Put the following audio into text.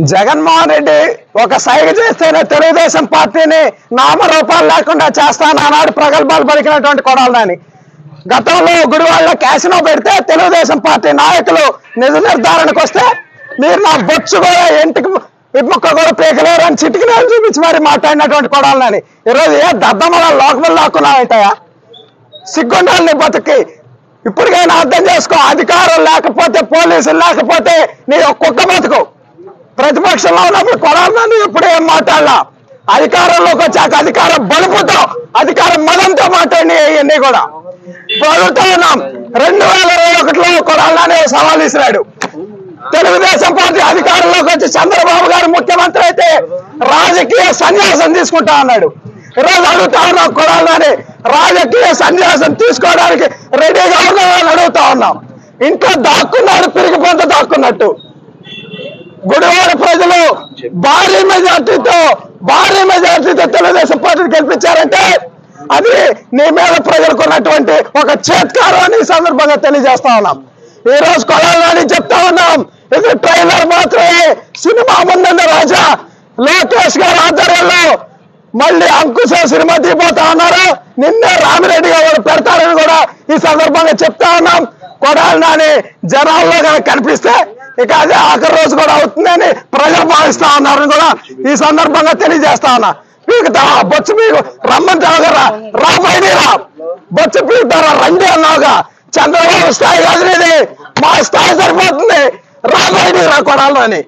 జగన్మోహన్ రెడ్డి ఒక సైగ చేస్తేనే తెలుగుదేశం పార్టీని నామరూపాలు లేకుండా చేస్తాను ఆనాడు ప్రగల్భాలు పలికినటువంటి కొడాలని గతంలో గుడివాడలో క్యాసినో పెడితే తెలుగుదేశం పార్టీ నాయకులు నిజ నిర్ధారణకు వస్తే మీరు నా బొచ్చు కూడా ఇంటికి విముక్క కూడా పీకలేరు అని చిటికినేలు చూపించి మరి మాట్లాడినటువంటి కొడాలని ఈరోజు ఏ దద్దమ్మల లోకములు లాక్కున్నావుంటాయా సిగ్గుండాలని బతుకి ఇప్పటికైనా అర్థం చేసుకో అధికారం లేకపోతే పోలీసులు లేకపోతే నీ కుక్క బతుకు ప్రతిపక్షంలో ఉన్నప్పుడు కొడాలని ఎప్పుడు ఏం మాట్లాడలా అధికారంలోకి వచ్చాక అధికారం బలుపుతో అధికారం మదంతో మాట్లాడి ఇవన్నీ కూడా అడుగుతా ఉన్నాం 2021లో కొడాలని సవాల్ ఇసిరాడు తెలుగుదేశం పార్టీ అధికారంలోకి వచ్చి చంద్రబాబు గారు ముఖ్యమంత్రి అయితే రాజకీయ సన్యాసం తీసుకుంటా అన్నాడు ఈరోజు అడుగుతా ఉన్నాం కొడాలని రాజకీయ సన్యాసం తీసుకోవడానికి రెడీగా ఉన్నామని అడుగుతా ఉన్నాం ఇంట్లో దాక్కున్నాడు పిరిగి పొంత దాక్కున్నట్టు గుడివాడ ప్రజలు భారీ మెజార్టీతో తెలుగుదేశం పార్టీని గెలిపించారంటే అది నీ మీద ప్రజలకు ఉన్నటువంటి ఒక చేత్కారం అని ఈ సందర్భంగా తెలియజేస్తా ఉన్నాం ఈ రోజు కొడాలని చెప్తా ఉన్నాం ఇది ట్రైలర్ మాత్రమే సినిమా ముందున్న రాజా లోకేష్ గారి ఆధ్వర్యంలో మళ్ళీ అంకుశ సినిమా తీపోతా ఉన్నారు నిన్నే రామిరెడ్డి గారు పెడతారని కూడా ఈ సందర్భంగా చెప్తా ఉన్నాం కొడాలని జనాల్లో కనిపిస్తే ఇక అదే ఆఖరి రోజు కూడా అవుతుందని ప్రజలు భావిస్తా ఉన్నారని కూడా ఈ సందర్భంగా తెలియజేస్తా ఉన్నా పీకుతా బొచ్చు పీకు రమ్మంటావు కదా రా బయలుదేరా బొచ్చు పీకుతారా రండి అన్నావుగా చంద్రబాబు స్థాయి కాదు మా స్థాయి సరిపోతుంది రా బయలుదేరా కొడాలని